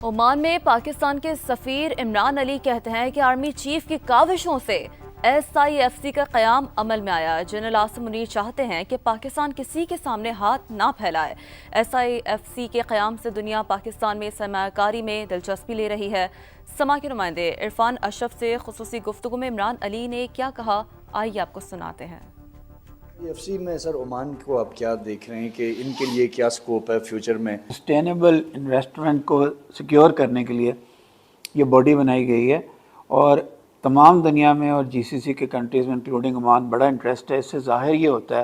Oman में पाकिस्तान के सफीर इमरान अली कहते हैं कि आर्मी चीफ की काविशों से SIFC का क़याम अमल में आया। जनरल आसिम मुनीर चाहते हैं कि पाकिस्तान किसी के सामने हाथ ना फैलाए। SIFC के क़याम से दुनिया पाकिस्तान में सरमायाकारी में दिलचस्पी ले रही है। समा के नुमाइंदे इरफान अशरफ से खुसूसी गुफ्तगू में इमरान अली ने क्या कहा, आइए आपको सुनाते हैं। SIFC में सर ओमान को आप क्या देख रहे हैं कि इनके लिए क्या स्कोप है फ्यूचर में? सस्टेनेबल इन्वेस्टमेंट को सिक्योर करने के लिए ये बॉडी बनाई गई है और तमाम दुनिया में और GCC के कंट्रीज़ में इंक्लूडिंग ओमान बड़ा इंटरेस्ट है। इससे ज़ाहिर ये होता है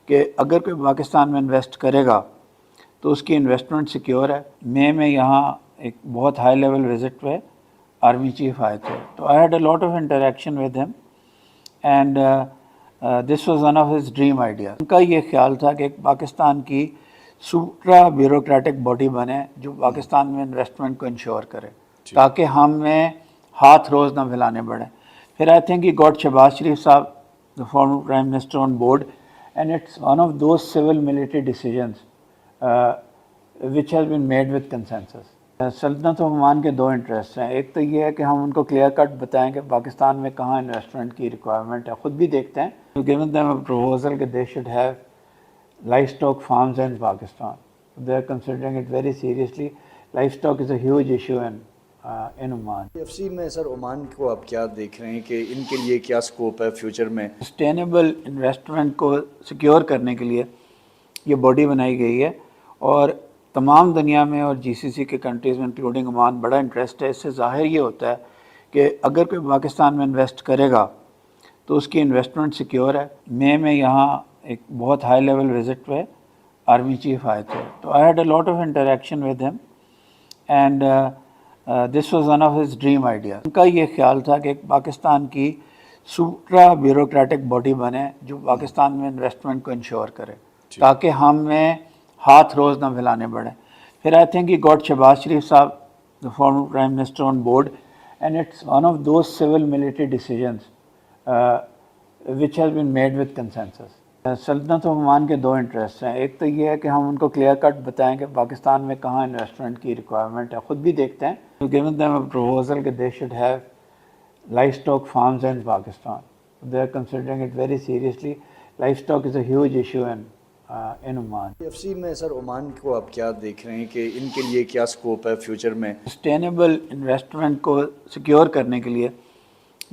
कि अगर कोई पाकिस्तान में इन्वेस्ट करेगा तो उसकी इन्वेस्टमेंट सिक्योर है। मई में यहाँ एक बहुत हाई लेवल विज़िट पे आर्मी चीफ आए थे, तो I had a lot of interaction with him and this was one of his dream idea. उनका ये ख्याल था कि एक पाकिस्तान की सुप्रा ब्यूरोक्रेटिक बॉडी बने जो पाकिस्तान में इन्वेस्टमेंट को इंश्योर करे ताकि हमें हाथ रोज़ ना फैलाने पड़े। फिर I think he got Shahbaz Sharif साहब the former prime minister on board and it's one of those civil military decisions which has been made with consensus. सल्तनत ऑफ ओमान के दो इंटरेस्ट हैं। एक तो ये है कि हम उनको क्लियर कट बताएं कि पाकिस्तान में कहाँ इन्वेस्टमेंट की रिक्वायरमेंट है, ख़ुद भी देखते हैं। गिवन देम अ प्रपोजल कि they should have livestock farms in Pakistan, they are considering it very seriously. Livestock is a huge issue in Oman. SIFC में सर ओमान को आप क्या देख रहे हैं कि इनके लिए क्या स्कोप है फ्यूचर में? सस्टेनेबल इन्वेस्टमेंट को सिक्योर करने के लिए ये बॉडी बनाई गई है और तमाम दुनिया में और GCC के कंट्रीज़ में इंक्लूडिंग ओमान बड़ा इंटरेस्ट है। इससे ज़ाहिर ये होता है कि अगर कोई पाकिस्तान में इन्वेस्ट करेगा तो उसकी इन्वेस्टमेंट सिक्योर है। मई में यहाँ एक बहुत हाई लेवल विज़िट पे आर्मी चीफ आए थे, तो I had a lot of interaction with him and this was one of his dream idea. उनका ये ख्याल था कि एक पाकिस्तान की सुप्रा ब्यूरोक्रेटिक बॉडी बने जो पाकिस्तान में इन्वेस्टमेंट को इंश्योर करे ताकि हमें हाथ रोज़ ना फैलाने पड़े। फिर I think he got Shahbaz Sharif साहब the former prime minister on board and it's one of those civil military decisions which has been made with consensus. सल्तनत ऑफ ओमान के दो इंटरेस्ट हैं। एक तो ये है कि हम उनको क्लियर कट बताएं कि पाकिस्तान में कहाँ इन्वेस्टमेंट की रिक्वायरमेंट है, ख़ुद भी देखते हैं। गिवन देम अ प्रपोजल कि they should have livestock farms in Pakistan, they are considering it very seriously. Livestock is a huge issue in Oman. SIFC में सर ओमान को आप क्या देख रहे हैं कि इनके लिए क्या स्कोप है फ्यूचर में? सस्टेनेबल इन्वेस्टमेंट को सिक्योर करने के लिए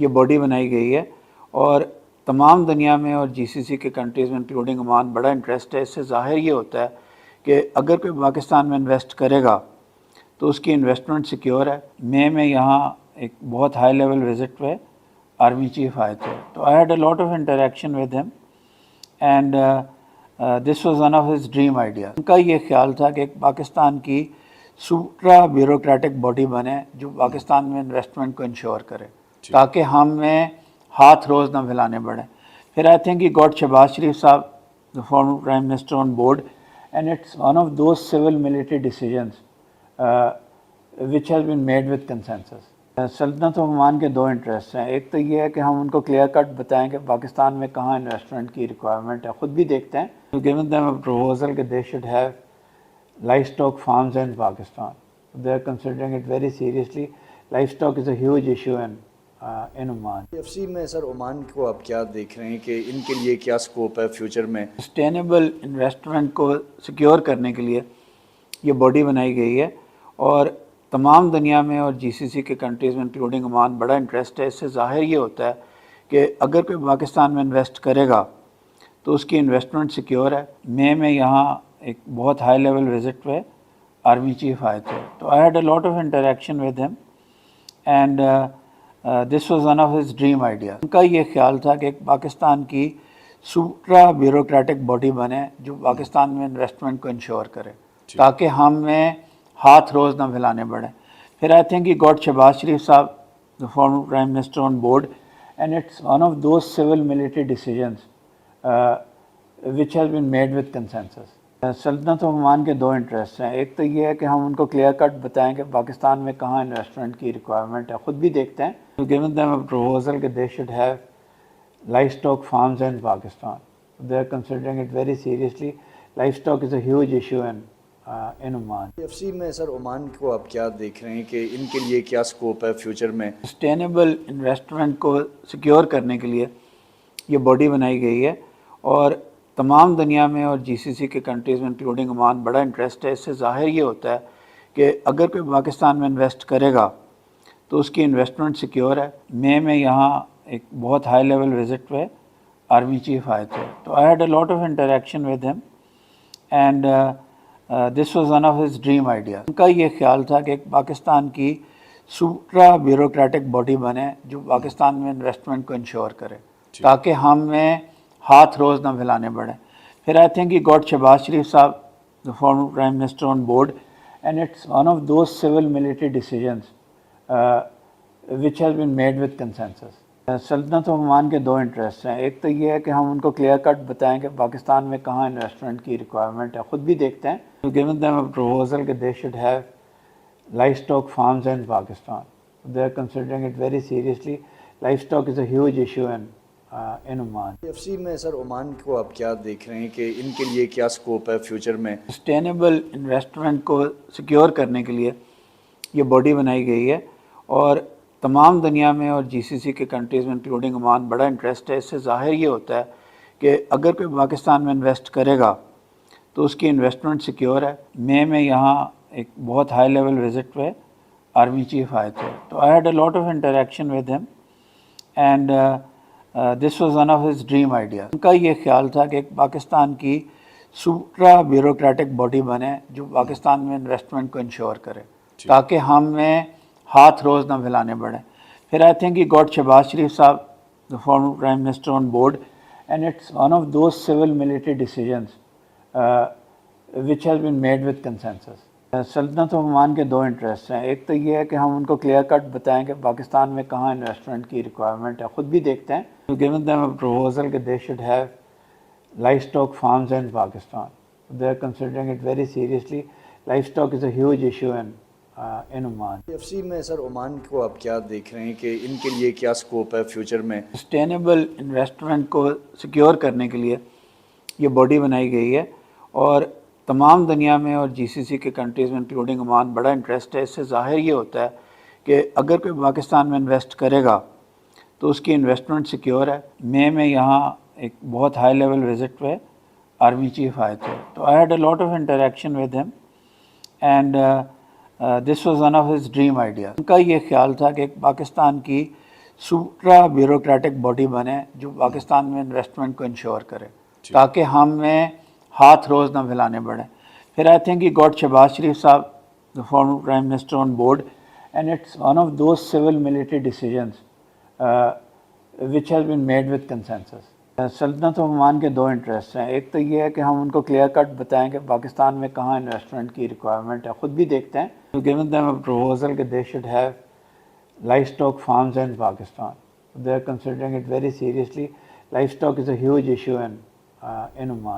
ये बॉडी बनाई गई है और तमाम दुनिया में और GCC के कंट्रीज़ में इंक्लूडिंग ओमान बड़ा इंटरेस्ट है। इससे ज़ाहिर ये होता है कि अगर कोई पाकिस्तान में इन्वेस्ट करेगा तो उसकी इन्वेस्टमेंट सिक्योर है। मई में यहाँ एक बहुत हाई लेवल विज़िट पे आर्मी चीफ आए थे, तो I had a lot of interaction with him and this was one of his dream idea. उनका ये ख्याल था कि एक पाकिस्तान की सुप्रा ब्यूरोक्रेटिक बॉडी बने जो पाकिस्तान में इन्वेस्टमेंट को इंश्योर करे ताकि हमें हाथ रोज़ ना फैलाने पड़े। फिर I think he got Shahbaz Sharif साहब the former prime minister on board and it's one of those civil military decisions which has been made with consensus. सल्तनत ऑफ ओमान के दो इंटरेस्ट हैं। एक तो ये है कि हम उनको क्लियर कट बताएं कि पाकिस्तान में कहाँ इन्वेस्टमेंट की रिक्वायरमेंट है, ख़ुद भी देखते हैं। गिवन देम अ प्रपोजल कि they should have livestock farms in Pakistan, they are considering it very seriously. Livestock is a huge issue in Oman. SIFC में सर ओमान को आप क्या देख रहे हैं कि इनके लिए क्या स्कोप है फ्यूचर में? सस्टेनेबल इन्वेस्टमेंट को सिक्योर करने के लिए ये बॉडी बनाई गई है और तमाम दुनिया में और GCC के कंट्रीज़ में इंक्लूडिंग ओमान बड़ा इंटरेस्ट है। इससे ज़ाहिर ये होता है कि अगर कोई पाकिस्तान में इन्वेस्ट करेगा तो उसकी इन्वेस्टमेंट सिक्योर है। मई में यहाँ एक बहुत हाई लेवल विज़िट पे आर्मी चीफ आए थे, तो I had a lot of interaction with him and this was one of his dream idea. उनका ये ख्याल था कि एक पाकिस्तान की सुप्रा ब्यूरोक्रेटिक बॉडी बने जो पाकिस्तान में इन्वेस्टमेंट को इंश्योर करे ताकि हमें हाथ रोज़ ना फैलाने पड़े। फिर I think he got Shahbaz Sharif साहब the former prime minister on board and it's one of those civil military decisions which has been made with consensus. सल्तनत ऑफ ओमान के दो इंटरेस्ट हैं। एक तो ये है कि हम उनको क्लियर कट बताएं कि पाकिस्तान में कहाँ इन्वेस्टमेंट की रिक्वायरमेंट है, ख़ुद भी देखते हैं। गिवन देम अ प्रपोजल कि they should have livestock farms in Pakistan, they are considering it very seriously. Livestock is a huge issue in Oman. FC में सर ओमान को आप क्या देख रहे हैं कि इनके लिए क्या स्कोप है फ्यूचर में? सस्टेनेबल इन्वेस्टमेंट को सिक्योर करने के लिए ये बॉडी बनाई गई है और तमाम दुनिया में और जीसीसी के कंट्रीज़ में इंक्लूडिंग ओमान बड़ा इंटरेस्ट है। इससे ज़ाहिर ये होता है कि अगर कोई पाकिस्तान में इन्वेस्ट करेगा तो उसकी इन्वेस्टमेंट सिक्योर है। मई में यहाँ एक बहुत हाई लेवल विज़िट पे आर्मी चीफ आए थे, तो I had a lot of interaction with him and this was one of his dream idea. उनका ये ख्याल था कि एक पाकिस्तान की सुप्रा ब्यूरोक्रेटिक बॉडी बने जो पाकिस्तान में इन्वेस्टमेंट को इंश्योर करे ताकि हमें हाथ रोज़ ना फैलाने पड़े। फिर I think he got Shahbaz Sharif साहब the former prime minister on board and it's one of those civil military decisions which has been made with consensus. सल्तनत ओमान के दो इंटरेस्ट हैं, एक तो ये है कि हम उनको क्लियर कट बताएं कि पाकिस्तान में कहाँ इन्वेस्टमेंट की रिक्वायरमेंट है, ख़ुद भी देखते हैं। गिवन देम अ प्रपोजल कि they should have livestock farms in Pakistan, they are considering it very seriously. Livestock is a huge issue in Oman. FC में सर ओमान को आप क्या देख रहे हैं कि इनके लिए क्या स्कोप है फ्यूचर में? सस्टेनेबल इन्वेस्टमेंट को सिक्योर करने के लिए ये बॉडी बनाई गई है और तमाम दुनिया में और जीसीसी के कंट्रीज़ में इंक्लूडिंग ओमान बड़ा इंटरेस्ट है। इससे ज़ाहिर ये होता है कि अगर कोई पाकिस्तान में इन्वेस्ट करेगा तो उसकी इन्वेस्टमेंट सिक्योर है। मई में यहाँ एक बहुत हाई लेवल विज़िट पे आर्मी चीफ आए थे, तो I had a lot of interaction with him and this was one of his dream idea. उनका ये ख्याल था कि एक पाकिस्तान की सुप्रा ब्यूरोक्रेटिक बॉडी बने जो पाकिस्तान में इन्वेस्टमेंट को इंश्योर करे ताकि हमें हाथ रोज़ ना फैलाने पड़े। फिर I think he got Shahbaz Sharif साहब the former prime minister on board and it's one of those civil military decisions which has been made with consensus. सल्तनत ओमान के दो इंटरेस्ट हैं, एक तो ये है कि हम उनको क्लियर कट बताएं कि पाकिस्तान में कहाँ इन्वेस्टमेंट की रिक्वायरमेंट है, ख़ुद भी देखते हैं। गिवन देम अ प्रपोजल कि they should have livestock farms in Pakistan, they are considering it very seriously. Livestock is a huge issue in Oman. FC में सर ओमान को आप क्या देख रहे हैं कि इनके लिए क्या स्कोप है फ्यूचर में? सस्टेनेबल इन्वेस्टमेंट को सिक्योर करने के लिए ये बॉडी बनाई गई है और तमाम दुनिया में और जीसीसी के कंट्रीज़ में इंक्लूडिंग ओमान बड़ा इंटरेस्ट है। इससे ज़ाहिर ये होता है कि अगर कोई पाकिस्तान में इन्वेस्ट करेगा तो उसकी इन्वेस्टमेंट सिक्योर है। मई में यहाँ एक बहुत हाई लेवल विज़िट पे आर्मी चीफ आए थे, तो I had a lot of interaction with him and this was one of his dream idea. उनका ये ख्याल था कि एक पाकिस्तान की सुप्रा ब्यूरोक्रेटिक बॉडी बने जो पाकिस्तान में इन्वेस्टमेंट को इंश्योर करे ताकि हमें हाथ रोज़ ना फैलाने पड़े। फिर I think he got Shahbaz Sharif साहब the former prime minister on board and it's one of those civil military decisions which has been made with consensus. सल्तनत ओमान के दो इंटरेस्ट हैं, एक तो ये है कि हम उनको क्लियर कट बताएं कि पाकिस्तान में कहाँ इन्वेस्टमेंट की रिक्वायरमेंट है, ख़ुद भी देखते हैं। गिवन देम अ प्रपोजल कि they should have livestock farms in Pakistan, they are considering it very seriously. Livestock is a huge issue in Oman.